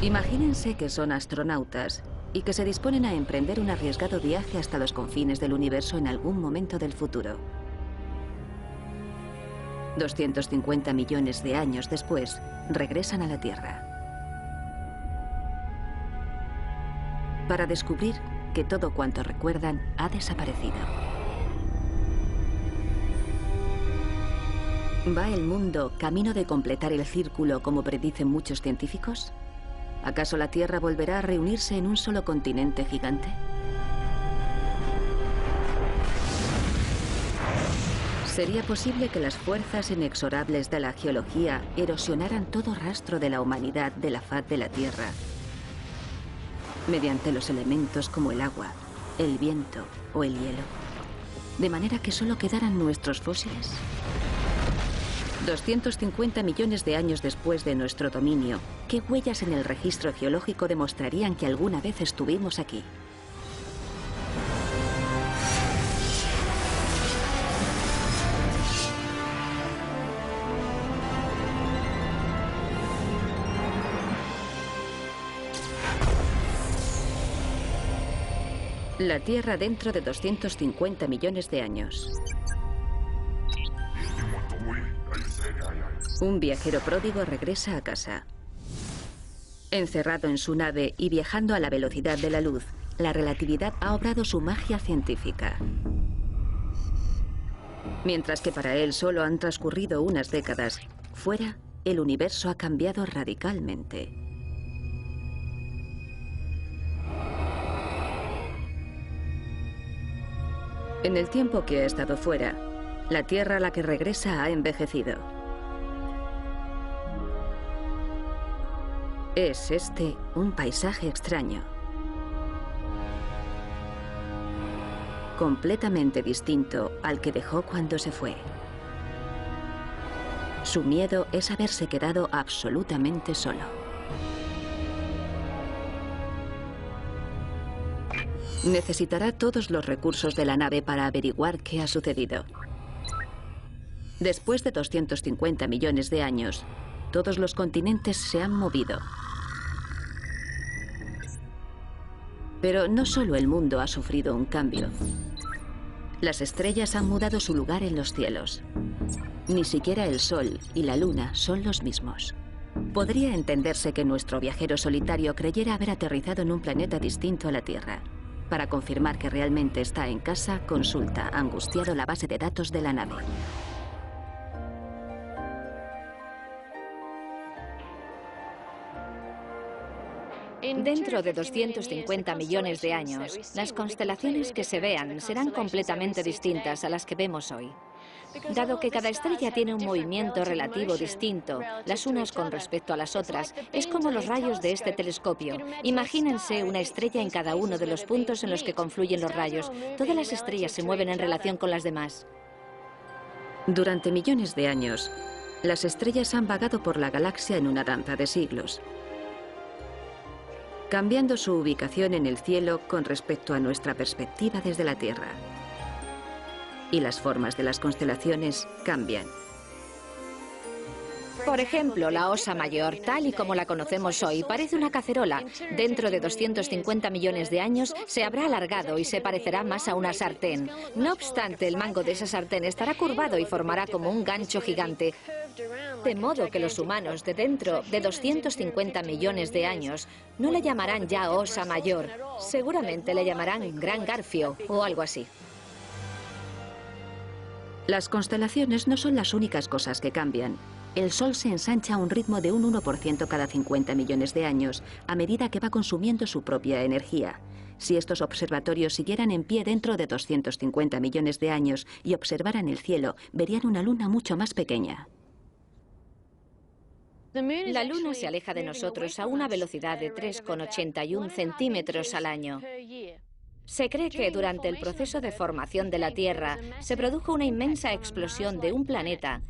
Imagínense que son astronautas y que se disponen a emprender un arriesgado viaje hasta los confines del universo en algún momento del futuro. 250 millones de años después, regresan a la Tierra para descubrir que todo cuanto recuerdan ha desaparecido. ¿Va el mundo camino de completar el círculo como predicen muchos científicos? ¿Acaso la Tierra volverá a reunirse en un solo continente gigante? ¿Sería posible que las fuerzas inexorables de la geología erosionaran todo rastro de la humanidad de la faz de la Tierra mediante los elementos como el agua, el viento o el hielo, de manera que solo quedaran nuestros fósiles? 250 millones de años después de nuestro dominio, ¿qué huellas en el registro geológico demostrarían que alguna vez estuvimos aquí? La Tierra dentro de 250 millones de años. Un viajero pródigo regresa a casa. Encerrado en su nave y viajando a la velocidad de la luz, la relatividad ha obrado su magia científica. Mientras que para él solo han transcurrido unas décadas, fuera, el universo ha cambiado radicalmente. En el tiempo que ha estado fuera, la Tierra a la que regresa ha envejecido. Es este un paisaje extraño, completamente distinto al que dejó cuando se fue. Su miedo es haberse quedado absolutamente solo. Necesitará todos los recursos de la nave para averiguar qué ha sucedido. Después de 250 millones de años, todos los continentes se han movido. Pero no solo el mundo ha sufrido un cambio. Las estrellas han mudado su lugar en los cielos. Ni siquiera el Sol y la Luna son los mismos. Podría entenderse que nuestro viajero solitario creyera haber aterrizado en un planeta distinto a la Tierra. Para confirmar que realmente está en casa, consulta angustiado la base de datos de la nave. Dentro de 250 millones de años, las constelaciones que se vean serán completamente distintas a las que vemos hoy. Dado que cada estrella tiene un movimiento relativo distinto, las unas con respecto a las otras, es como los rayos de este telescopio. Imagínense una estrella en cada uno de los puntos en los que confluyen los rayos. Todas las estrellas se mueven en relación con las demás. Durante millones de años, las estrellas han vagado por la galaxia en una danza de siglos, cambiando su ubicación en el cielo con respecto a nuestra perspectiva desde la Tierra. Y las formas de las constelaciones cambian. Por ejemplo, la Osa Mayor, tal y como la conocemos hoy, parece una cacerola. Dentro de 250 millones de años se habrá alargado y se parecerá más a una sartén. No obstante, el mango de esa sartén estará curvado y formará como un gancho gigante. De modo que los humanos de dentro de 250 millones de años no le llamarán ya Osa Mayor. Seguramente le llamarán Gran Garfio o algo así. Las constelaciones no son las únicas cosas que cambian. El Sol se ensancha a un ritmo de un 1% cada 50 millones de años, a medida que va consumiendo su propia energía. Si estos observatorios siguieran en pie dentro de 250 millones de años y observaran el cielo, verían una luna mucho más pequeña. La Luna se aleja de nosotros a una velocidad de 3,81 centímetros al año. Se cree que durante el proceso de formación de la Tierra se produjo una inmensa explosión de un planeta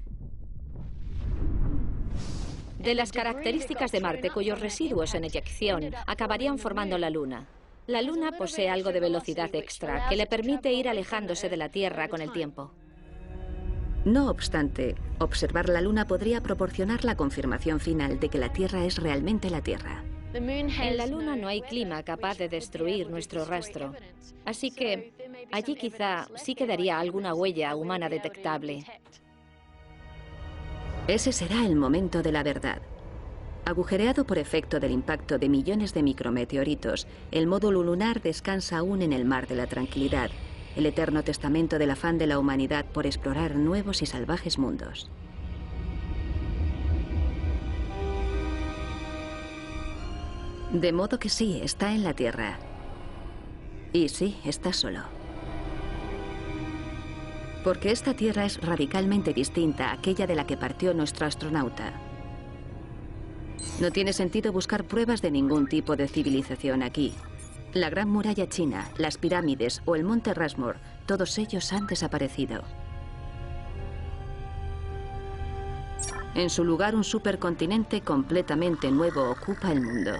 de las características de Marte, cuyos residuos en eyección acabarían formando la Luna. La Luna posee algo de velocidad extra que le permite ir alejándose de la Tierra con el tiempo. No obstante, observar la Luna podría proporcionar la confirmación final de que la Tierra es realmente la Tierra. En la Luna no hay clima capaz de destruir nuestro rastro. Así que allí quizá sí quedaría alguna huella humana detectable. Ese será el momento de la verdad. Agujereado por efecto del impacto de millones de micrometeoritos, el módulo lunar descansa aún en el mar de la tranquilidad, el eterno testamento del afán de la humanidad por explorar nuevos y salvajes mundos. De modo que sí, está en la Tierra. Y sí, está solo. Porque esta Tierra es radicalmente distinta a aquella de la que partió nuestro astronauta. No tiene sentido buscar pruebas de ningún tipo de civilización aquí. La Gran Muralla China, las pirámides o el Monte Rushmore, todos ellos han desaparecido. En su lugar, un supercontinente completamente nuevo ocupa el mundo.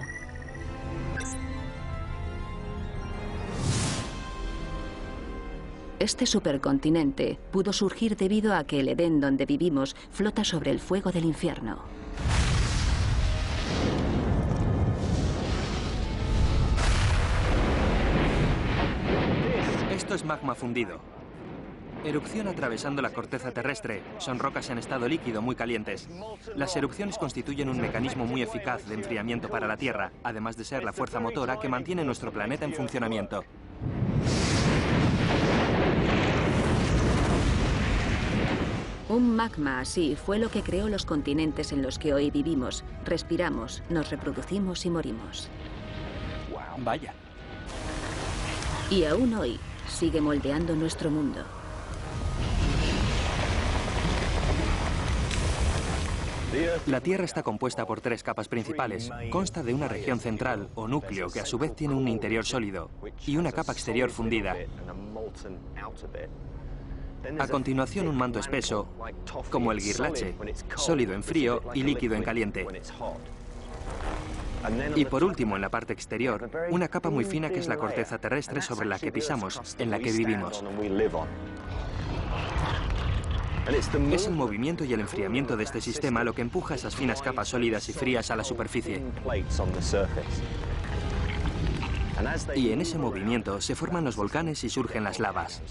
Este supercontinente pudo surgir debido a que el Edén donde vivimos flota sobre el fuego del infierno. Esto es magma fundido. Erupción atravesando la corteza terrestre. Son rocas en estado líquido muy calientes. Las erupciones constituyen un mecanismo muy eficaz de enfriamiento para la Tierra, además de ser la fuerza motora que mantiene nuestro planeta en funcionamiento. Un magma así fue lo que creó los continentes en los que hoy vivimos, respiramos, nos reproducimos y morimos. Vaya. Y aún hoy sigue moldeando nuestro mundo. La Tierra está compuesta por 3 capas principales. Consta de una región central, o núcleo, que a su vez tiene un interior sólido, y una capa exterior fundida. A continuación, un manto espeso, como el guirlache, sólido en frío y líquido en caliente. Y por último, en la parte exterior, una capa muy fina que es la corteza terrestre sobre la que pisamos, en la que vivimos. Es el movimiento y el enfriamiento de este sistema lo que empuja esas finas capas sólidas y frías a la superficie. Y en ese movimiento se forman los volcanes y surgen las lavas.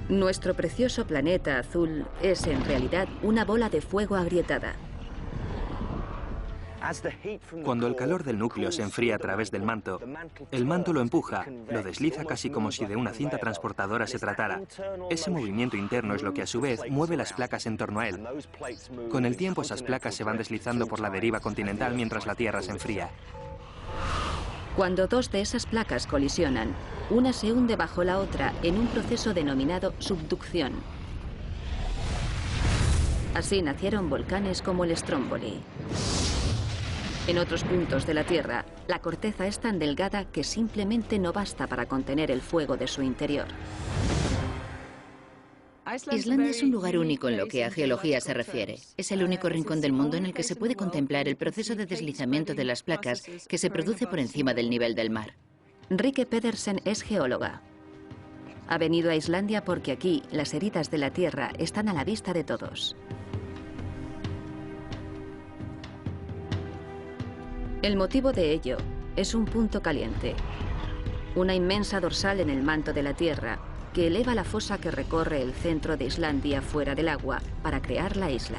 Nuestro precioso planeta azul es en realidad una bola de fuego agrietada. Cuando el calor del núcleo se enfría a través del manto, el manto lo empuja, lo desliza casi como si de una cinta transportadora se tratara. Ese movimiento interno es lo que a su vez mueve las placas en torno a él. Con el tiempo esas placas se van deslizando por la deriva continental mientras la Tierra se enfría. Cuando 2 de esas placas colisionan, una se hunde bajo la otra en un proceso denominado subducción. Así nacieron volcanes como el Stromboli. En otros puntos de la Tierra, la corteza es tan delgada que simplemente no basta para contener el fuego de su interior. Islandia es un lugar único en lo que a geología se refiere. Es el único rincón del mundo en el que se puede contemplar el proceso de deslizamiento de las placas que se produce por encima del nivel del mar. Rikke Pedersen es geóloga. Ha venido a Islandia porque aquí las heridas de la Tierra están a la vista de todos. El motivo de ello es un punto caliente. Una inmensa dorsal en el manto de la Tierra que eleva la fosa que recorre el centro de Islandia fuera del agua para crear la isla.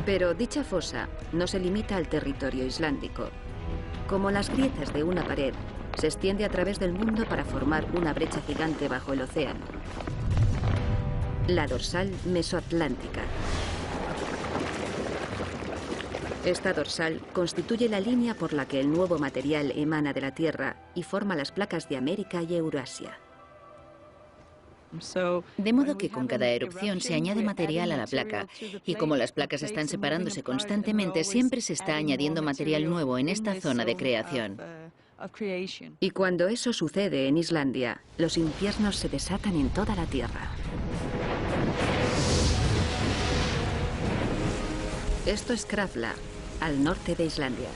Pero dicha fosa no se limita al territorio islandico. Como las grietas de una pared, se extiende a través del mundo para formar una brecha gigante bajo el océano. La dorsal mesoatlántica. Esta dorsal constituye la línea por la que el nuevo material emana de la Tierra y forma las placas de América y Eurasia. De modo que con cada erupción se añade material a la placa, y como las placas están separándose constantemente, siempre se está añadiendo material nuevo en esta zona de creación. Y cuando eso sucede en Islandia, los infiernos se desatan en toda la Tierra. Esto es Krafla, al norte de Islandia.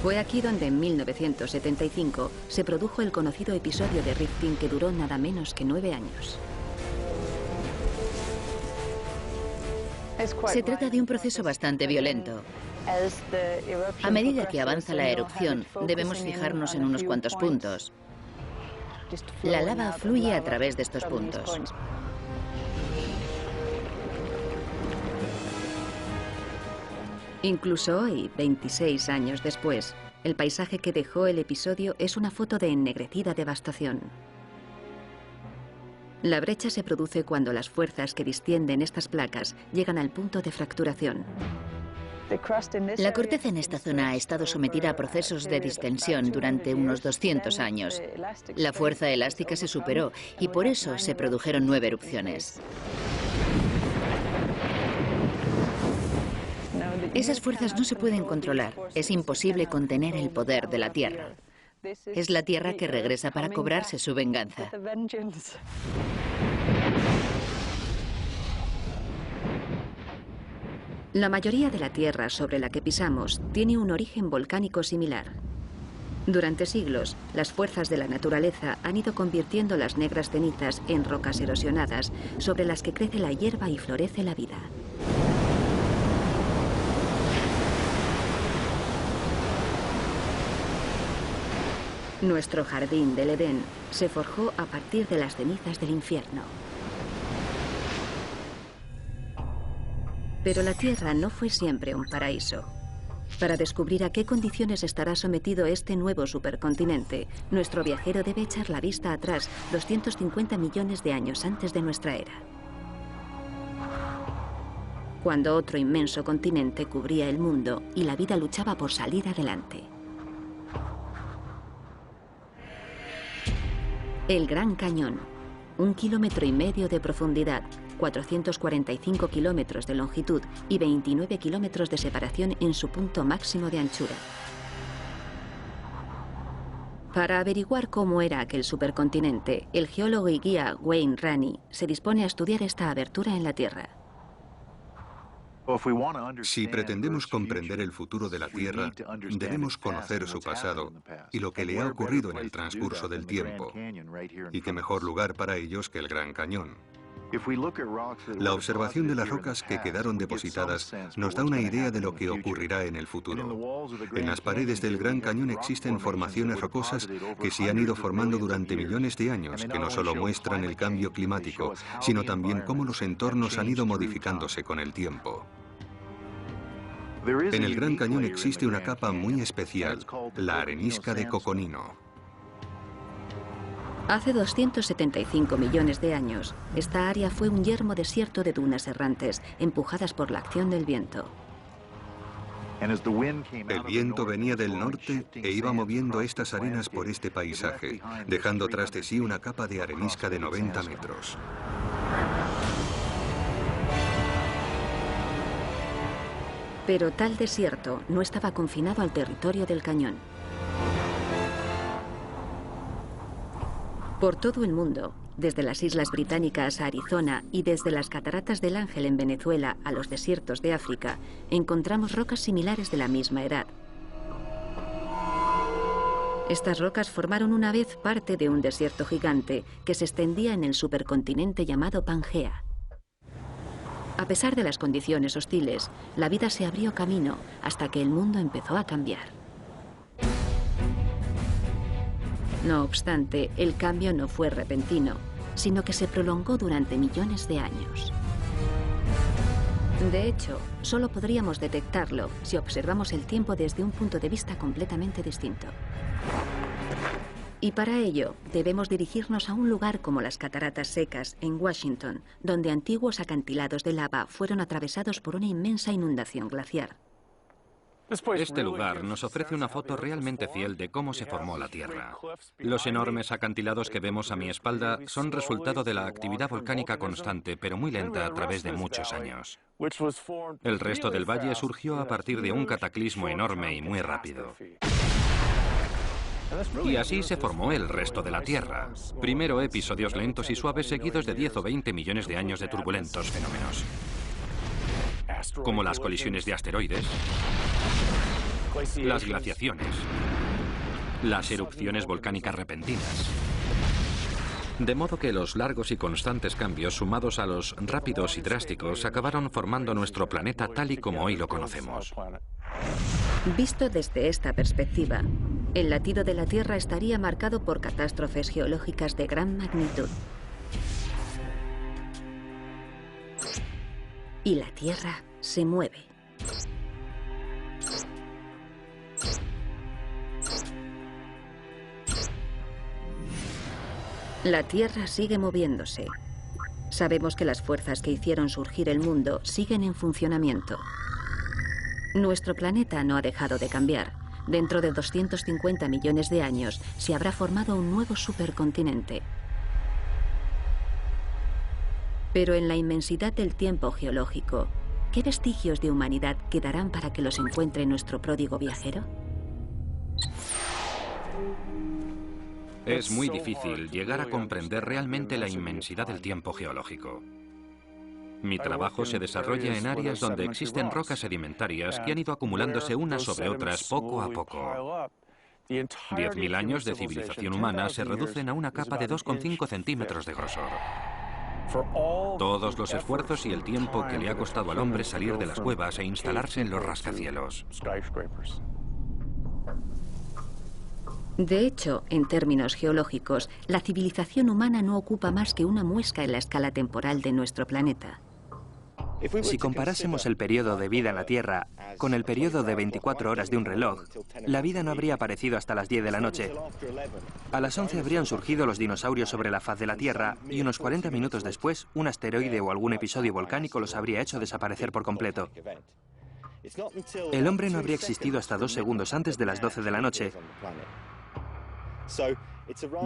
Fue aquí donde en 1975 se produjo el conocido episodio de rifting que duró nada menos que 9 años. Se trata de un proceso bastante violento. A medida que avanza la erupción, debemos fijarnos en unos cuantos puntos. La lava fluye a través de estos puntos. Incluso hoy, 26 años después, el paisaje que dejó el episodio es una foto de ennegrecida devastación. La brecha se produce cuando las fuerzas que distienden estas placas llegan al punto de fracturación. La corteza en esta zona ha estado sometida a procesos de distensión durante unos 200 años. La fuerza elástica se superó y por eso se produjeron 9 erupciones. Esas fuerzas no se pueden controlar. Es imposible contener el poder de la Tierra. Es la Tierra que regresa para cobrarse su venganza. La mayoría de la tierra sobre la que pisamos tiene un origen volcánico similar. Durante siglos, las fuerzas de la naturaleza han ido convirtiendo las negras cenizas en rocas erosionadas sobre las que crece la hierba y florece la vida. Nuestro jardín del Edén se forjó a partir de las cenizas del infierno. Pero la Tierra no fue siempre un paraíso. Para descubrir a qué condiciones estará sometido este nuevo supercontinente, nuestro viajero debe echar la vista atrás 250 millones de años antes de nuestra era, cuando otro inmenso continente cubría el mundo y la vida luchaba por salir adelante. El Gran Cañón, 1,5 kilómetros de profundidad, 445 kilómetros de longitud y 29 kilómetros de separación en su punto máximo de anchura. Para averiguar cómo era aquel supercontinente, el geólogo y guía Wayne Rani se dispone a estudiar esta abertura en la Tierra. Si pretendemos comprender el futuro de la Tierra, debemos conocer su pasado y lo que le ha ocurrido en el transcurso del tiempo. Y qué mejor lugar para ellos que el Gran Cañón. La observación de las rocas que quedaron depositadas nos da una idea de lo que ocurrirá en el futuro. En las paredes del Gran Cañón existen formaciones rocosas que se han ido formando durante millones de años, que no solo muestran el cambio climático, sino también cómo los entornos han ido modificándose con el tiempo. En el Gran Cañón existe una capa muy especial, la arenisca de Coconino. Hace 275 millones de años, esta área fue un yermo desierto de dunas errantes, empujadas por la acción del viento. El viento venía del norte e iba moviendo estas arenas por este paisaje, dejando tras de sí una capa de arenisca de 90 metros. Pero tal desierto no estaba confinado al territorio del cañón. Por todo el mundo, desde las Islas Británicas a Arizona y desde las Cataratas del Ángel en Venezuela a los desiertos de África, encontramos rocas similares de la misma edad. Estas rocas formaron una vez parte de un desierto gigante que se extendía en el supercontinente llamado Pangea. A pesar de las condiciones hostiles, la vida se abrió camino hasta que el mundo empezó a cambiar. No obstante, el cambio no fue repentino, sino que se prolongó durante millones de años. De hecho, solo podríamos detectarlo si observamos el tiempo desde un punto de vista completamente distinto. Y para ello, debemos dirigirnos a un lugar como las Cataratas Secas, en Washington, donde antiguos acantilados de lava fueron atravesados por una inmensa inundación glaciar. Este lugar nos ofrece una foto realmente fiel de cómo se formó la Tierra. Los enormes acantilados que vemos a mi espalda son resultado de la actividad volcánica constante, pero muy lenta a través de muchos años. El resto del valle surgió a partir de un cataclismo enorme y muy rápido. Y así se formó el resto de la Tierra. Primero episodios lentos y suaves seguidos de 10 o 20 millones de años de turbulentos fenómenos, como las colisiones de asteroides, las glaciaciones, las erupciones volcánicas repentinas, De modo que los largos y constantes cambios sumados a los rápidos y drásticos acabaron formando nuestro planeta tal y como hoy lo conocemos. Visto desde esta perspectiva, el latido de la Tierra estaría marcado por catástrofes geológicas de gran magnitud. Y la Tierra se mueve. La Tierra sigue moviéndose. Sabemos que las fuerzas que hicieron surgir el mundo siguen en funcionamiento. Nuestro planeta no ha dejado de cambiar. Dentro de 250 millones de años se habrá formado un nuevo supercontinente. Pero en la inmensidad del tiempo geológico, ¿qué vestigios de humanidad quedarán para que los encuentre nuestro pródigo viajero? Es muy difícil llegar a comprender realmente la inmensidad del tiempo geológico. Mi trabajo se desarrolla en áreas donde existen rocas sedimentarias que han ido acumulándose unas sobre otras poco a poco. 10.000 años de civilización humana se reducen a una capa de 2,5 centímetros de grosor. Todos los esfuerzos y el tiempo que le ha costado al hombre salir de las cuevas e instalarse en los rascacielos. De hecho, en términos geológicos, la civilización humana no ocupa más que una muesca en la escala temporal de nuestro planeta. Si comparásemos el periodo de vida en la Tierra con el periodo de 24 horas de un reloj, la vida no habría aparecido hasta las 10 de la noche. A las 11 habrían surgido los dinosaurios sobre la faz de la Tierra y unos 40 minutos después, un asteroide o algún episodio volcánico los habría hecho desaparecer por completo. El hombre no habría existido hasta 2 segundos antes de las 12 de la noche.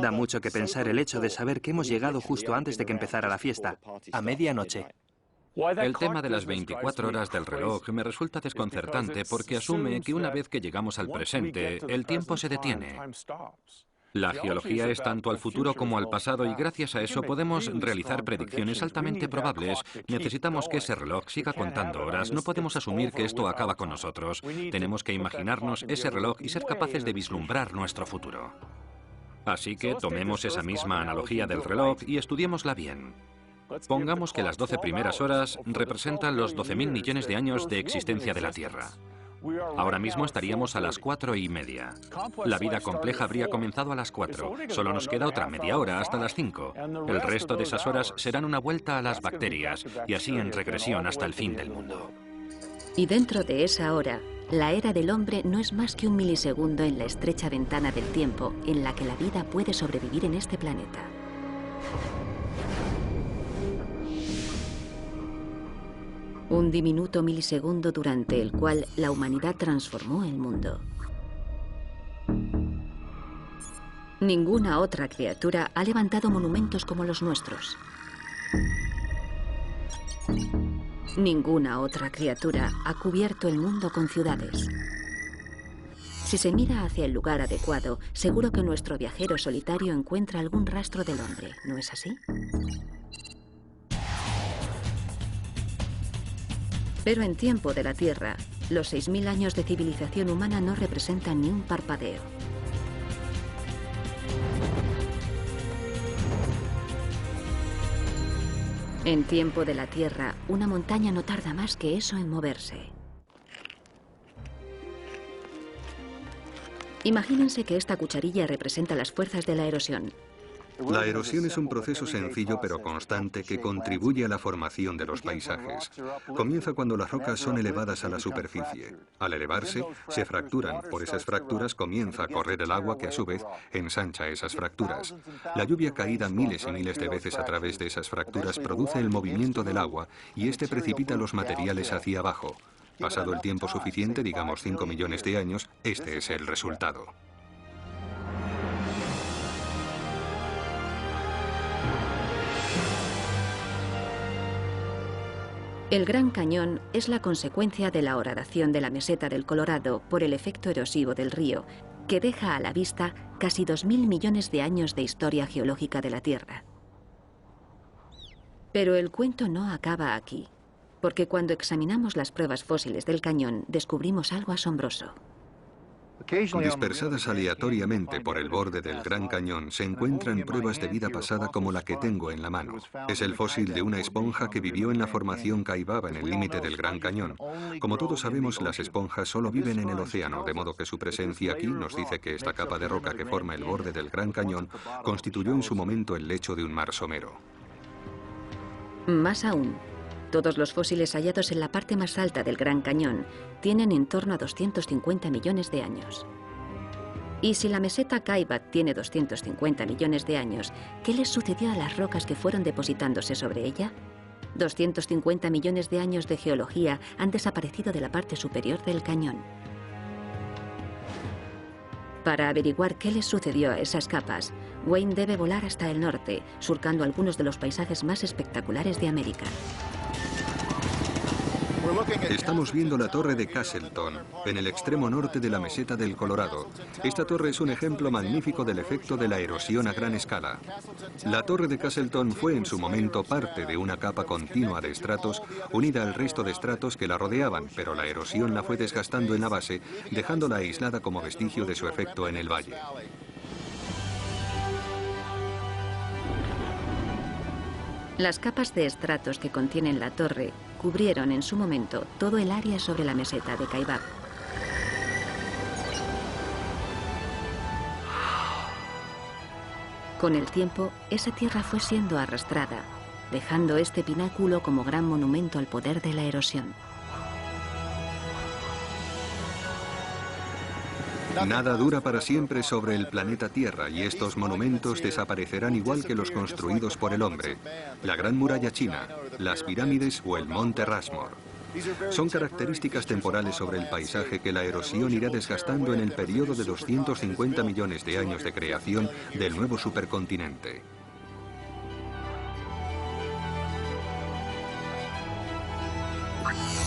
Da mucho que pensar el hecho de saber que hemos llegado justo antes de que empezara la fiesta, a medianoche. El tema de las 24 horas del reloj me resulta desconcertante porque asume que una vez que llegamos al presente, el tiempo se detiene. La geología es tanto al futuro como al pasado y gracias a eso podemos realizar predicciones altamente probables. Necesitamos que ese reloj siga contando horas, no podemos asumir que esto acaba con nosotros. Tenemos que imaginarnos ese reloj y ser capaces de vislumbrar nuestro futuro. Así que tomemos esa misma analogía del reloj y estudiémosla bien. Pongamos que las 12 primeras horas representan los 12.000 millones de años de existencia de la Tierra. Ahora mismo estaríamos a las 4:30. La vida compleja habría comenzado a las 4. Solo nos queda otra media hora hasta las 5. El resto de esas horas serán una vuelta a las bacterias y así en regresión hasta el fin del mundo. Y dentro de esa hora, la era del hombre no es más que un milisegundo en la estrecha ventana del tiempo en la que la vida puede sobrevivir en este planeta. Un diminuto milisegundo durante el cual la humanidad transformó el mundo. Ninguna otra criatura ha levantado monumentos como los nuestros. Ninguna otra criatura ha cubierto el mundo con ciudades. Si se mira hacia el lugar adecuado, seguro que nuestro viajero solitario encuentra algún rastro del hombre, ¿no es así? Pero en tiempo de la Tierra, los 6.000 años de civilización humana no representan ni un parpadeo. En tiempo de la Tierra, una montaña no tarda más que eso en moverse. Imagínense que esta cucharilla representa las fuerzas de la erosión. La erosión es un proceso sencillo pero constante que contribuye a la formación de los paisajes. Comienza cuando las rocas son elevadas a la superficie. Al elevarse, se fracturan. Por esas fracturas comienza a correr el agua que a su vez ensancha esas fracturas. La lluvia caída miles y miles de veces a través de esas fracturas produce el movimiento del agua y este precipita los materiales hacia abajo. Pasado el tiempo suficiente, digamos 5 millones de años, este es el resultado. El Gran Cañón es la consecuencia de la horadación de la meseta del Colorado por el efecto erosivo del río, que deja a la vista casi 2.000 millones de años de historia geológica de la Tierra. Pero el cuento no acaba aquí, porque cuando examinamos las pruebas fósiles del cañón descubrimos algo asombroso. Dispersadas aleatoriamente por el borde del Gran Cañón se encuentran pruebas de vida pasada como la que tengo en la mano. Es el fósil de una esponja que vivió en la formación Kaibaba en el límite del Gran Cañón. Como todos sabemos, las esponjas solo viven en el océano, de modo que su presencia aquí nos dice que esta capa de roca que forma el borde del Gran Cañón constituyó en su momento el lecho de un mar somero. Más aún, todos los fósiles hallados en la parte más alta del Gran Cañón tienen en torno a 250 millones de años. Y si la meseta Kaibab tiene 250 millones de años, ¿qué les sucedió a las rocas que fueron depositándose sobre ella? 250 millones de años de geología han desaparecido de la parte superior del cañón. Para averiguar qué les sucedió a esas capas, Wayne debe volar hasta el norte, surcando algunos de los paisajes más espectaculares de América. Estamos viendo la torre de Castleton, en el extremo norte de la meseta del Colorado. Esta torre es un ejemplo magnífico del efecto de la erosión a gran escala. La torre de Castleton fue en su momento parte de una capa continua de estratos unida al resto de estratos que la rodeaban, pero la erosión la fue desgastando en la base, dejándola aislada como vestigio de su efecto en el valle. Las capas de estratos que contienen la torre cubrieron en su momento todo el área sobre la meseta de Kaibab. Con el tiempo, esa tierra fue siendo arrastrada, dejando este pináculo como gran monumento al poder de la erosión. Nada dura para siempre sobre el planeta Tierra y estos monumentos desaparecerán igual que los construidos por el hombre. La Gran Muralla China, las pirámides o el Monte Rushmore. Son características temporales sobre el paisaje que la erosión irá desgastando en el periodo de 250 millones de años de creación del nuevo supercontinente.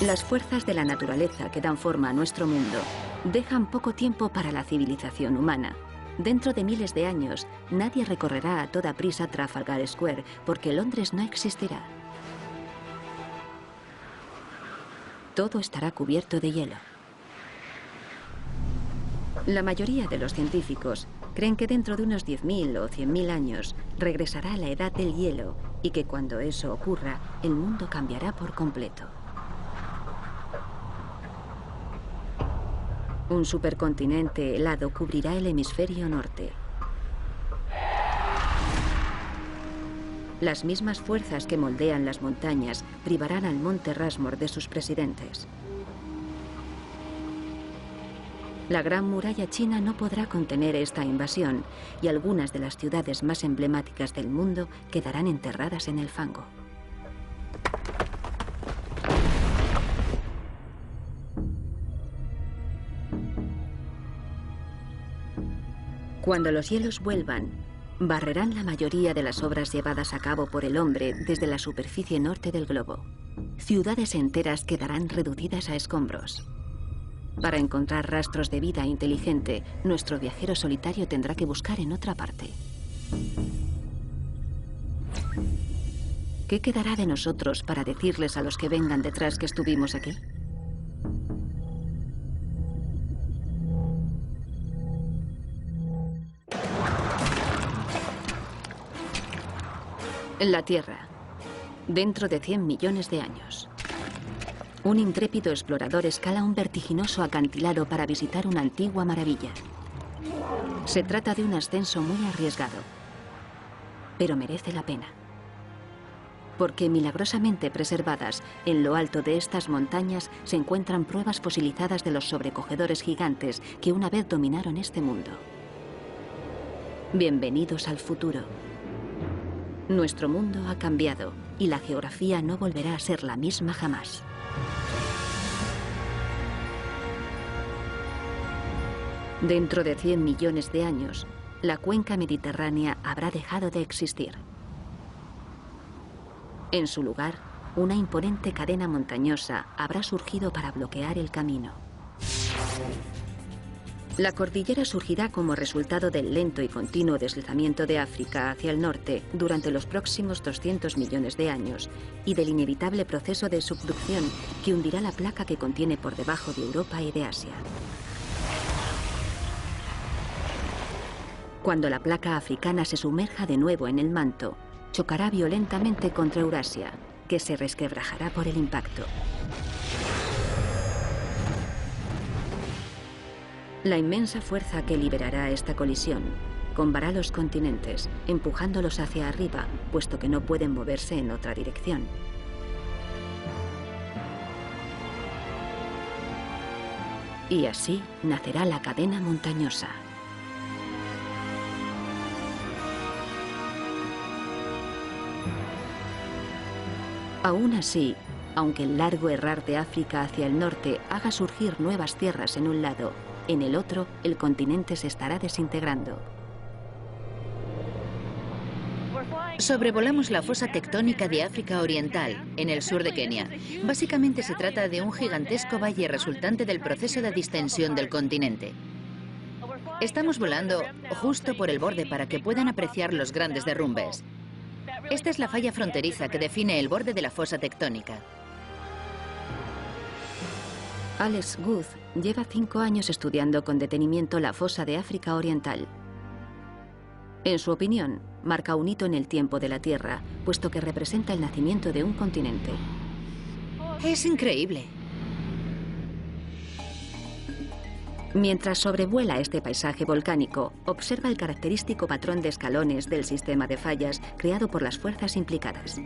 Las fuerzas de la naturaleza que dan forma a nuestro mundo dejan poco tiempo para la civilización humana. Dentro de miles de años, nadie recorrerá a toda prisa Trafalgar Square porque Londres no existirá. Todo estará cubierto de hielo. La mayoría de los científicos creen que dentro de unos 10.000 o 100.000 años regresará la edad del hielo y que cuando eso ocurra, el mundo cambiará por completo. Un supercontinente helado cubrirá el hemisferio norte. Las mismas fuerzas que moldean las montañas privarán al Monte Rushmore de sus presidentes. La Gran Muralla China no podrá contener esta invasión y algunas de las ciudades más emblemáticas del mundo quedarán enterradas en el fango. Cuando los hielos vuelvan, barrerán la mayoría de las obras llevadas a cabo por el hombre desde la superficie norte del globo. Ciudades enteras quedarán reducidas a escombros. Para encontrar rastros de vida inteligente, nuestro viajero solitario tendrá que buscar en otra parte. ¿Qué quedará de nosotros para decirles a los que vengan detrás que estuvimos aquí? La Tierra, dentro de 100 millones de años. Un intrépido explorador escala un vertiginoso acantilado para visitar una antigua maravilla. Se trata de un ascenso muy arriesgado, pero merece la pena. Porque milagrosamente preservadas, en lo alto de estas montañas se encuentran pruebas fosilizadas de los sobrecogedores gigantes que una vez dominaron este mundo. Bienvenidos al futuro. Nuestro mundo ha cambiado y la geografía no volverá a ser la misma jamás. Dentro de 100 millones de años, la cuenca mediterránea habrá dejado de existir. En su lugar, una imponente cadena montañosa habrá surgido para bloquear el camino. La cordillera surgirá como resultado del lento y continuo deslizamiento de África hacia el norte durante los próximos 200 millones de años y del inevitable proceso de subducción que hundirá la placa que contiene por debajo de Europa y de Asia. Cuando la placa africana se sumerja de nuevo en el manto, chocará violentamente contra Eurasia, que se resquebrajará por el impacto. La inmensa fuerza que liberará esta colisión combará los continentes, empujándolos hacia arriba, puesto que no pueden moverse en otra dirección. Y así nacerá la cadena montañosa. Aún así, aunque el largo errar de África hacia el norte haga surgir nuevas tierras en un lado, en el otro el continente se estará desintegrando. Sobrevolamos la fosa tectónica de África Oriental, en el sur de Kenia. Básicamente se trata de un gigantesco valle resultante del proceso de distensión del continente. Estamos volando justo por el borde para que puedan apreciar los grandes derrumbes. Esta es la falla fronteriza que define el borde de la fosa tectónica. Alex Guth lleva 5 años estudiando con detenimiento la fosa de África Oriental. En su opinión, marca un hito en el tiempo de la Tierra, puesto que representa el nacimiento de un continente. Es increíble. Mientras sobrevuela este paisaje volcánico, observa el característico patrón de escalones del sistema de fallas creado por las fuerzas implicadas.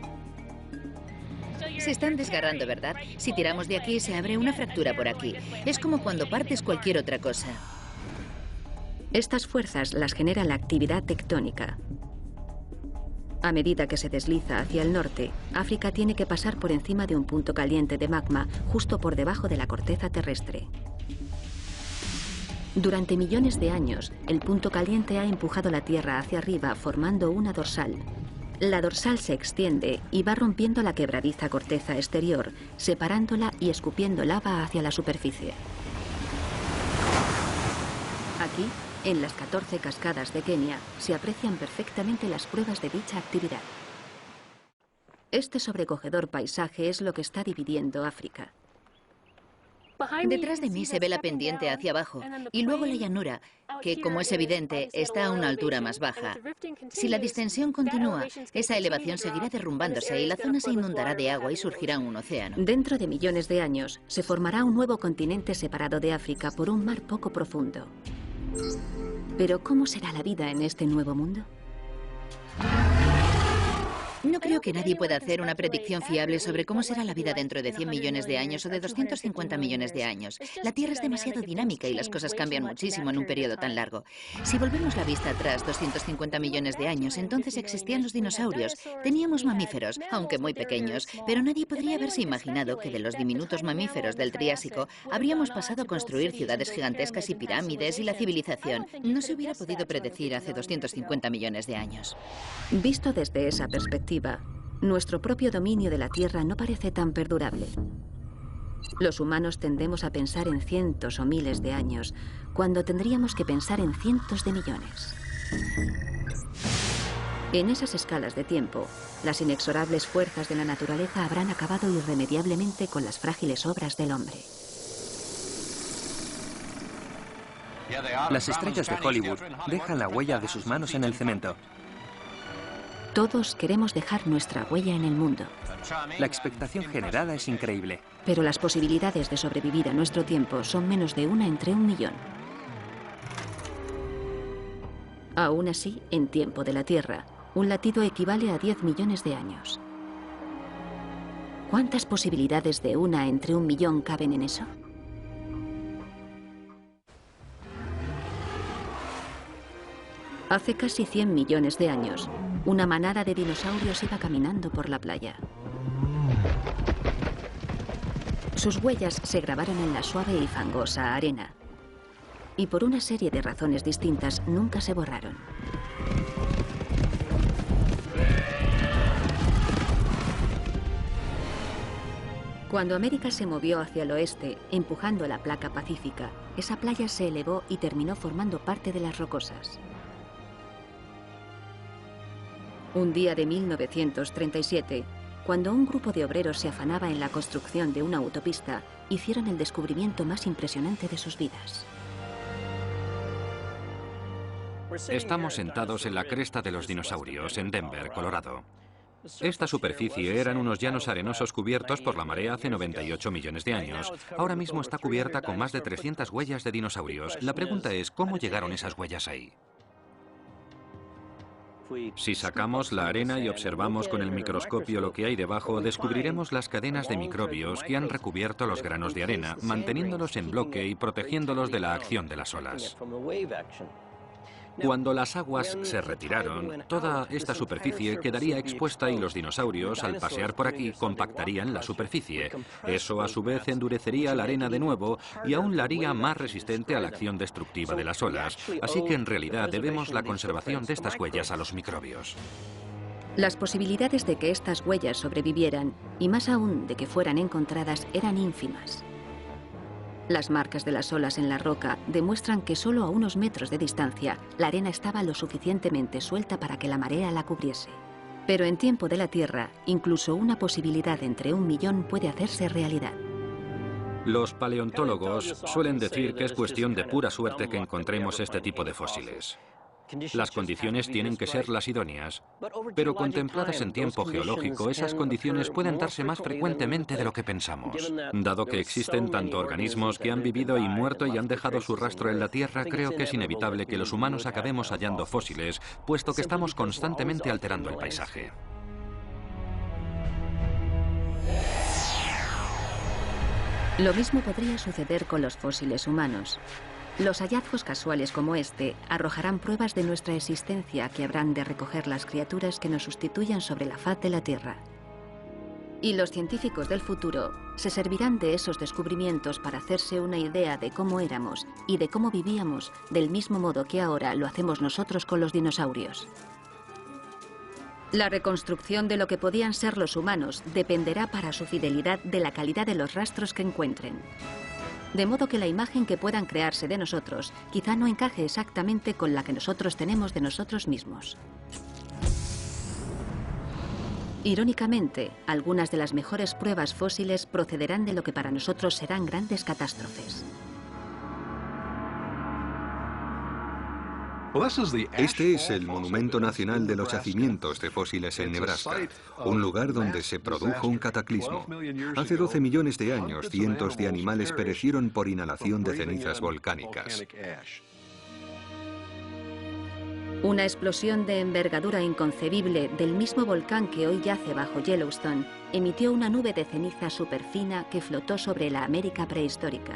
Se están desgarrando, ¿verdad? Si tiramos de aquí, se abre una fractura por aquí. Es como cuando partes cualquier otra cosa. Estas fuerzas las genera la actividad tectónica. A medida que se desliza hacia el norte, África tiene que pasar por encima de un punto caliente de magma justo por debajo de la corteza terrestre. Durante millones de años, el punto caliente ha empujado la Tierra hacia arriba formando una dorsal. La dorsal se extiende y va rompiendo la quebradiza corteza exterior, separándola y escupiendo lava hacia la superficie. Aquí, en las 14 cascadas de Kenia, se aprecian perfectamente las pruebas de dicha actividad. Este sobrecogedor paisaje es lo que está dividiendo África. Detrás de mí se ve la pendiente hacia abajo y luego la llanura, que, como es evidente, está a una altura más baja. Si la distensión continúa, esa elevación seguirá derrumbándose y la zona se inundará de agua y surgirá un océano. Dentro de millones de años, se formará un nuevo continente separado de África por un mar poco profundo. Pero, ¿cómo será la vida en este nuevo mundo? No creo que nadie pueda hacer una predicción fiable sobre cómo será la vida dentro de 100 millones de años o de 250 millones de años. La Tierra es demasiado dinámica y las cosas cambian muchísimo en un periodo tan largo. Si volvemos la vista atrás 250 millones de años, entonces existían los dinosaurios. Teníamos mamíferos, aunque muy pequeños, pero nadie podría haberse imaginado que de los diminutos mamíferos del Triásico habríamos pasado a construir ciudades gigantescas y pirámides y la civilización. No se hubiera podido predecir hace 250 millones de años. Visto desde esa perspectiva, nuestro propio dominio de la Tierra no parece tan perdurable. Los humanos tendemos a pensar en cientos o miles de años, cuando tendríamos que pensar en cientos de millones. En esas escalas de tiempo, las inexorables fuerzas de la naturaleza habrán acabado irremediablemente con las frágiles obras del hombre. Las estrellas de Hollywood dejan la huella de sus manos en el cemento. Todos queremos dejar nuestra huella en el mundo. La expectación generada es increíble. Pero las posibilidades de sobrevivir a nuestro tiempo son menos de 1 entre 1 millón. Aún así, en tiempo de la Tierra, un latido equivale a 10 millones de años. ¿Cuántas posibilidades de 1 entre 1 millón caben en eso? Hace casi 100 millones de años, una manada de dinosaurios iba caminando por la playa. Sus huellas se grabaron en la suave y fangosa arena. Y por una serie de razones distintas, nunca se borraron. Cuando América se movió hacia el oeste, empujando la placa pacífica, esa playa se elevó y terminó formando parte de las rocosas. Un día de 1937, cuando un grupo de obreros se afanaba en la construcción de una autopista, hicieron el descubrimiento más impresionante de sus vidas. Estamos sentados en la cresta de los dinosaurios, en Denver, Colorado. Esta superficie eran unos llanos arenosos cubiertos por la marea hace 98 millones de años. Ahora mismo está cubierta con más de 300 huellas de dinosaurios. La pregunta es, ¿cómo llegaron esas huellas ahí? Si sacamos la arena y observamos con el microscopio lo que hay debajo, descubriremos las cadenas de microbios que han recubierto los granos de arena, manteniéndolos en bloque y protegiéndolos de la acción de las olas. Cuando las aguas se retiraron, toda esta superficie quedaría expuesta y los dinosaurios, al pasear por aquí, compactarían la superficie. Eso, a su vez, endurecería la arena de nuevo y aún la haría más resistente a la acción destructiva de las olas. Así que, en realidad, debemos la conservación de estas huellas a los microbios. Las posibilidades de que estas huellas sobrevivieran, y más aún de que fueran encontradas, eran ínfimas. Las marcas de las olas en la roca demuestran que solo a unos metros de distancia la arena estaba lo suficientemente suelta para que la marea la cubriese. Pero en tiempo de la Tierra, incluso una posibilidad entre 1 millón puede hacerse realidad. Los paleontólogos suelen decir que es cuestión de pura suerte que encontremos este tipo de fósiles. Las condiciones tienen que ser las idóneas, pero contempladas en tiempo geológico, esas condiciones pueden darse más frecuentemente de lo que pensamos. Dado que existen tanto organismos que han vivido y muerto y han dejado su rastro en la Tierra, creo que es inevitable que los humanos acabemos hallando fósiles, puesto que estamos constantemente alterando el paisaje. Lo mismo podría suceder con los fósiles humanos. Los hallazgos casuales como este arrojarán pruebas de nuestra existencia que habrán de recoger las criaturas que nos sustituyan sobre la faz de la Tierra. Y los científicos del futuro se servirán de esos descubrimientos para hacerse una idea de cómo éramos y de cómo vivíamos, del mismo modo que ahora lo hacemos nosotros con los dinosaurios. La reconstrucción de lo que podían ser los humanos dependerá para su fidelidad de la calidad de los rastros que encuentren. De modo que la imagen que puedan crearse de nosotros quizá no encaje exactamente con la que nosotros tenemos de nosotros mismos. Irónicamente, algunas de las mejores pruebas fósiles procederán de lo que para nosotros serán grandes catástrofes. Este es el Monumento Nacional de los Yacimientos de Fósiles en Nebraska, un lugar donde se produjo un cataclismo. Hace 12 millones de años, cientos de animales perecieron por inhalación de cenizas volcánicas. Una explosión de envergadura inconcebible del mismo volcán que hoy yace bajo Yellowstone emitió una nube de ceniza superfina que flotó sobre la América prehistórica.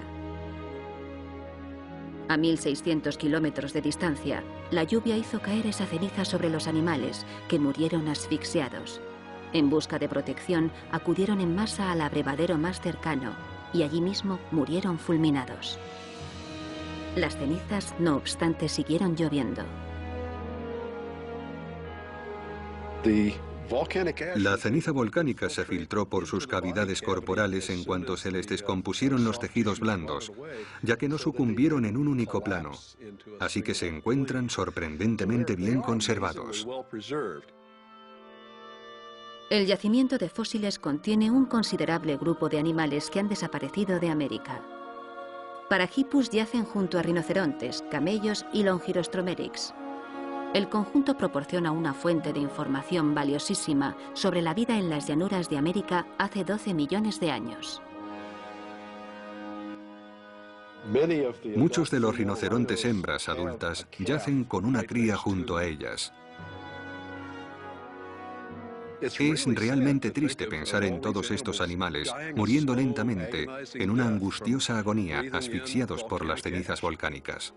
A 1.600 kilómetros de distancia, la lluvia hizo caer esa ceniza sobre los animales, que murieron asfixiados. En busca de protección, acudieron en masa al abrevadero más cercano, y allí mismo murieron fulminados. Las cenizas, no obstante, siguieron lloviendo. La ceniza volcánica se filtró por sus cavidades corporales en cuanto se les descompusieron los tejidos blandos, ya que no sucumbieron en un único plano, así que se encuentran sorprendentemente bien conservados. El yacimiento de fósiles contiene un considerable grupo de animales que han desaparecido de América. Parahippus yacen junto a rinocerontes, camellos y Longirostromérix. El conjunto proporciona una fuente de información valiosísima sobre la vida en las llanuras de América hace 12 millones de años. Muchos de los rinocerontes hembras adultas yacen con una cría junto a ellas. Es realmente triste pensar en todos estos animales muriendo lentamente en una angustiosa agonía, asfixiados por las cenizas volcánicas.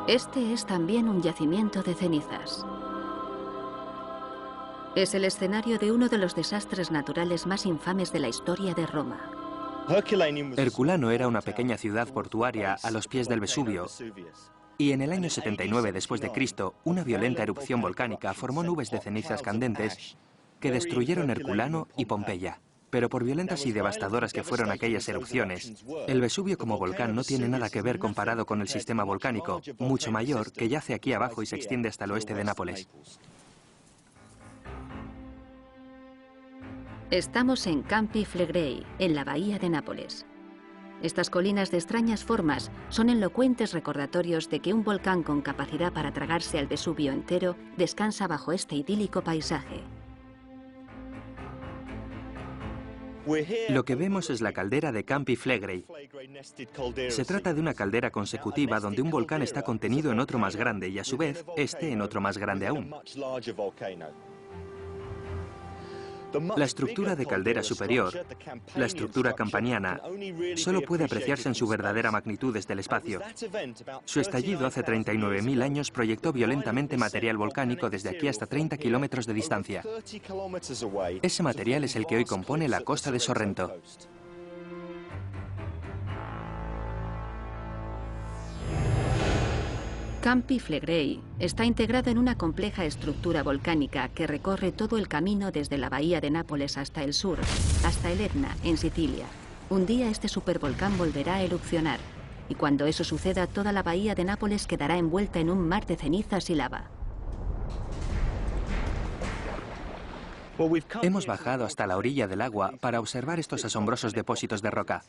Este es también un yacimiento de cenizas. Es el escenario de uno de los desastres naturales más infames de la historia de Roma. Herculano era una pequeña ciudad portuaria a los pies del Vesubio. Y en el año 79 después de Cristo, una violenta erupción volcánica formó nubes de cenizas candentes que destruyeron Herculano y Pompeya. Pero por violentas y devastadoras que fueron aquellas erupciones, el Vesubio como volcán no tiene nada que ver comparado con el sistema volcánico, mucho mayor, que yace aquí abajo y se extiende hasta el oeste de Nápoles. Estamos en Campi Flegrei, en la bahía de Nápoles. Estas colinas de extrañas formas son elocuentes recordatorios de que un volcán con capacidad para tragarse al Vesubio entero descansa bajo este idílico paisaje. Lo que vemos es la caldera de Campi Flegrei. Se trata de una caldera consecutiva donde un volcán está contenido en otro más grande y a su vez este en otro más grande aún. La estructura de caldera superior, la estructura campaniana, solo puede apreciarse en su verdadera magnitud desde el espacio. Su estallido hace 39.000 años proyectó violentamente material volcánico desde aquí hasta 30 kilómetros de distancia. Ese material es el que hoy compone la costa de Sorrento. Campi Flegrei está integrado en una compleja estructura volcánica que recorre todo el camino desde la bahía de Nápoles hasta el sur, hasta el Etna, en Sicilia. Un día este supervolcán volverá a erupcionar, y cuando eso suceda, toda la bahía de Nápoles quedará envuelta en un mar de cenizas y lava. Hemos bajado hasta la orilla del agua para observar estos asombrosos depósitos de roca.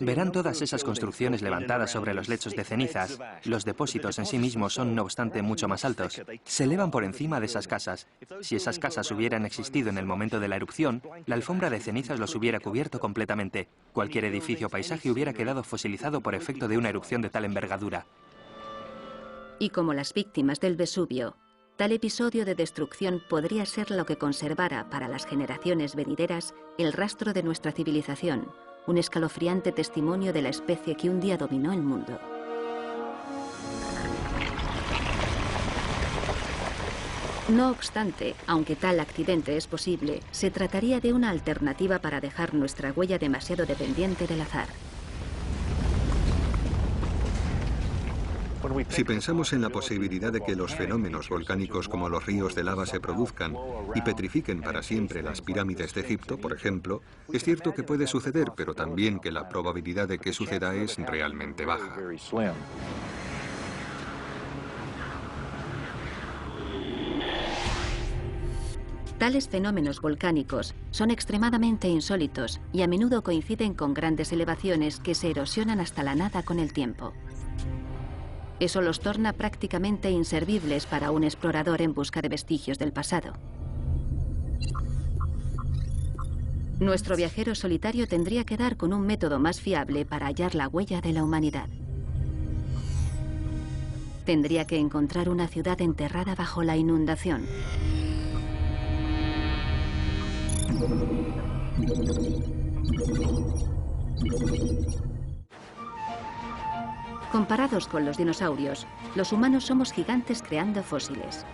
Verán todas esas construcciones levantadas sobre los lechos de cenizas. Los depósitos en sí mismos son, no obstante, mucho más altos. Se elevan por encima de esas casas. Si esas casas hubieran existido en el momento de la erupción, la alfombra de cenizas los hubiera cubierto completamente. Cualquier edificio o paisaje hubiera quedado fosilizado por efecto de una erupción de tal envergadura. Y como las víctimas del Vesubio, tal episodio de destrucción podría ser lo que conservara para las generaciones venideras el rastro de nuestra civilización, un escalofriante testimonio de la especie que un día dominó el mundo. No obstante, aunque tal accidente es posible, se trataría de una alternativa para dejar nuestra huella demasiado dependiente del azar. Si pensamos en la posibilidad de que los fenómenos volcánicos como los ríos de lava se produzcan y petrifiquen para siempre las pirámides de Egipto, por ejemplo, es cierto que puede suceder, pero también que la probabilidad de que suceda es realmente baja. Tales fenómenos volcánicos son extremadamente insólitos y a menudo coinciden con grandes elevaciones que se erosionan hasta la nada con el tiempo. Eso los torna prácticamente inservibles para un explorador en busca de vestigios del pasado. Nuestro viajero solitario tendría que dar con un método más fiable para hallar la huella de la humanidad. Tendría que encontrar una ciudad enterrada bajo la inundación. Comparados con los dinosaurios, los humanos somos gigantes creando fósiles.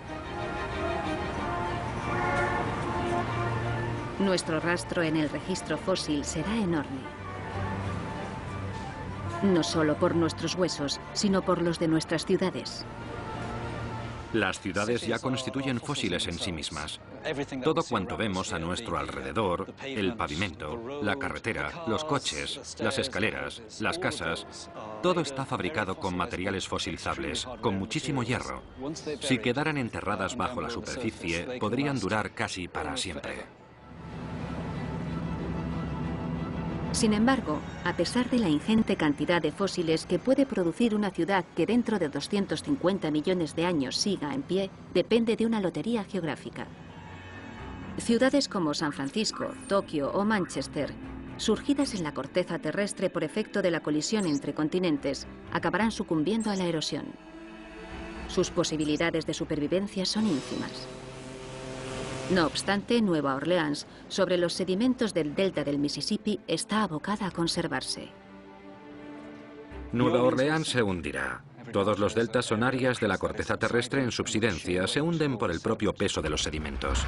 Nuestro rastro en el registro fósil será enorme. No solo por nuestros huesos, sino por los de nuestras ciudades. Las ciudades ya constituyen fósiles en sí mismas. Todo cuanto vemos a nuestro alrededor, el pavimento, la carretera, los coches, las escaleras, las casas, todo está fabricado con materiales fosilizables, con muchísimo hierro. Si quedaran enterradas bajo la superficie, podrían durar casi para siempre. Sin embargo, a pesar de la ingente cantidad de fósiles que puede producir una ciudad que dentro de 250 millones de años siga en pie, depende de una lotería geográfica. Ciudades como San Francisco, Tokio o Manchester, surgidas en la corteza terrestre por efecto de la colisión entre continentes, acabarán sucumbiendo a la erosión. Sus posibilidades de supervivencia son ínfimas. No obstante, Nueva Orleans, sobre los sedimentos del delta del Mississippi, está abocada a conservarse. Nueva Orleans se hundirá. Todos los deltas son áreas de la corteza terrestre en subsidencia, se hunden por el propio peso de los sedimentos.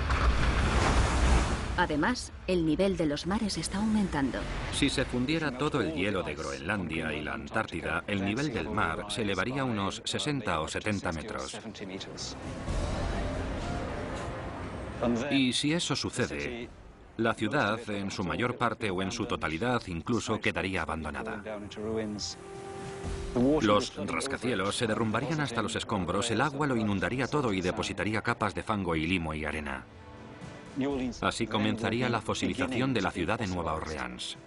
Además, el nivel de los mares está aumentando. Si se fundiera todo el hielo de Groenlandia y la Antártida, el nivel del mar se elevaría unos 60 o 70 metros. Y si eso sucede, la ciudad, en su mayor parte o en su totalidad, incluso quedaría abandonada. Los rascacielos se derrumbarían hasta los escombros, el agua lo inundaría todo y depositaría capas de fango y limo y arena. Así comenzaría la fosilización de la ciudad de Nueva Orleans.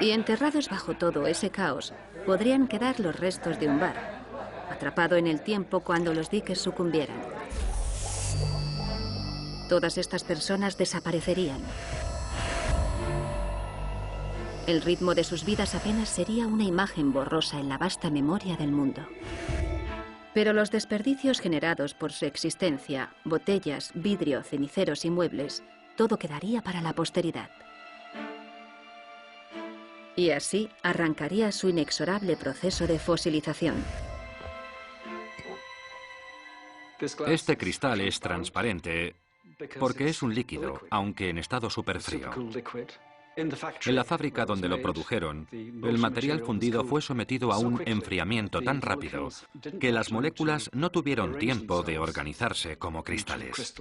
Y enterrados bajo todo ese caos, podrían quedar los restos de un bar, atrapado en el tiempo cuando los diques sucumbieran. Todas estas personas desaparecerían. El ritmo de sus vidas apenas sería una imagen borrosa en la vasta memoria del mundo. Pero los desperdicios generados por su existencia, botellas, vidrio, ceniceros y muebles, todo quedaría para la posteridad. Y así arrancaría su inexorable proceso de fosilización. Este cristal es transparente porque es un líquido, aunque en estado superfrío. En la fábrica donde lo produjeron, el material fundido fue sometido a un enfriamiento tan rápido que las moléculas no tuvieron tiempo de organizarse como cristales.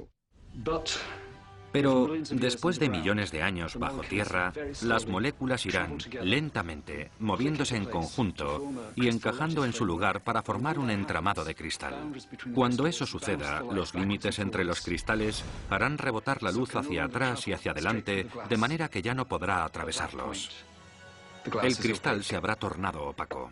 Pero después de millones de años bajo tierra, las moléculas irán lentamente moviéndose en conjunto y encajando en su lugar para formar un entramado de cristal. Cuando eso suceda, los límites entre los cristales harán rebotar la luz hacia atrás y hacia adelante, de manera que ya no podrá atravesarlos. El cristal se habrá tornado opaco.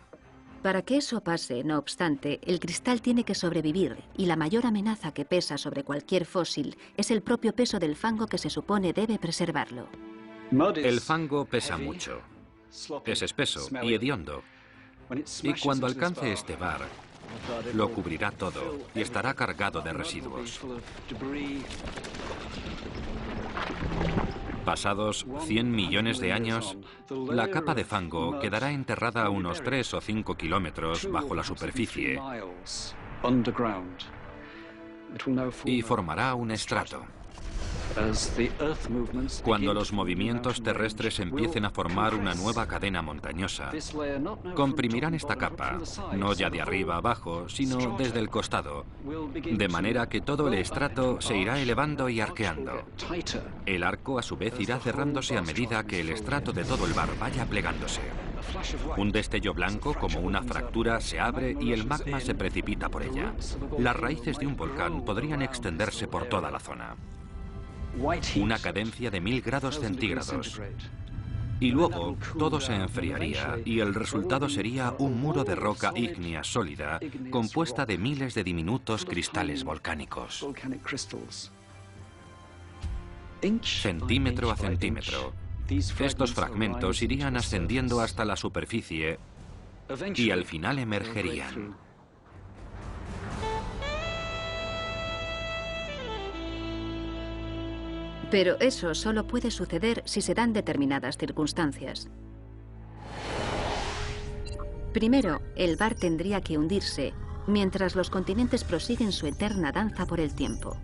Para que eso pase, no obstante, el cristal tiene que sobrevivir y la mayor amenaza que pesa sobre cualquier fósil es el propio peso del fango que se supone debe preservarlo. El fango pesa mucho, es espeso y hediondo, y cuando alcance este bar, lo cubrirá todo y estará cargado de residuos. Pasados 100 millones de años, la capa de fango quedará enterrada a unos 3 o 5 kilómetros bajo la superficie y formará un estrato. Cuando los movimientos terrestres empiecen a formar una nueva cadena montañosa, comprimirán esta capa, no ya de arriba abajo, sino desde el costado, de manera que todo el estrato se irá elevando y arqueando. El arco, a su vez, irá cerrándose a medida que el estrato de todo el bar vaya plegándose. Un destello blanco, como una fractura, se abre y el magma se precipita por ella. Las raíces de un volcán podrían extenderse por toda la zona. Una cadencia de 1000 grados centígrados. Y luego todo se enfriaría y el resultado sería un muro de roca ígnea sólida compuesta de miles de diminutos cristales volcánicos. Centímetro a centímetro, estos fragmentos irían ascendiendo hasta la superficie y al final emergerían. Pero eso solo puede suceder si se dan determinadas circunstancias. Primero, el bar tendría que hundirse, mientras los continentes prosiguen su eterna danza por el tiempo.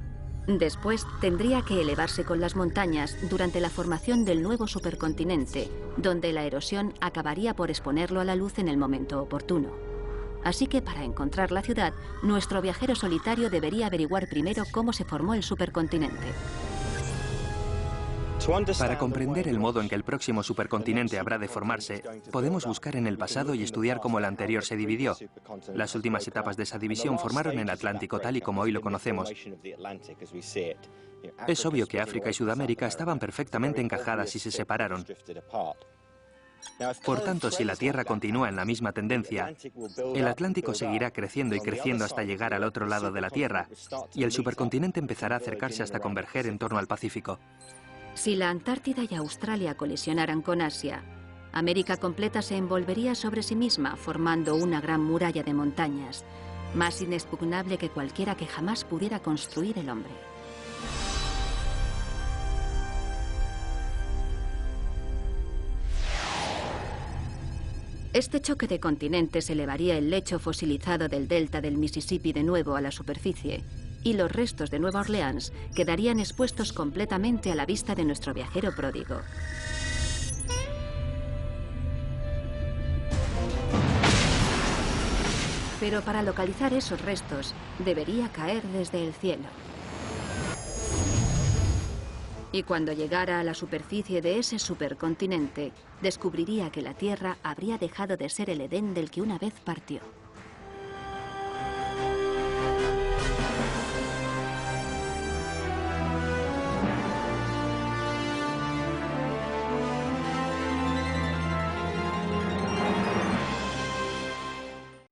Después, tendría que elevarse con las montañas durante la formación del nuevo supercontinente, donde la erosión acabaría por exponerlo a la luz en el momento oportuno. Así que para encontrar la ciudad, nuestro viajero solitario debería averiguar primero cómo se formó el supercontinente. Para comprender el modo en que el próximo supercontinente habrá de formarse, podemos buscar en el pasado y estudiar cómo el anterior se dividió. Las últimas etapas de esa división formaron el Atlántico tal y como hoy lo conocemos. Es obvio que África y Sudamérica estaban perfectamente encajadas y se separaron. Por tanto, si la Tierra continúa en la misma tendencia, el Atlántico seguirá creciendo y creciendo hasta llegar al otro lado de la Tierra, y el supercontinente empezará a acercarse hasta converger en torno al Pacífico. Si la Antártida y Australia colisionaran con Asia, América completa se envolvería sobre sí misma, formando una gran muralla de montañas, más inexpugnable que cualquiera que jamás pudiera construir el hombre. Este choque de continentes elevaría el lecho fosilizado del delta del Mississippi de nuevo a la superficie, y los restos de Nueva Orleans quedarían expuestos completamente a la vista de nuestro viajero pródigo. Pero para localizar esos restos, debería caer desde el cielo. Y cuando llegara a la superficie de ese supercontinente, descubriría que la Tierra habría dejado de ser el Edén del que una vez partió.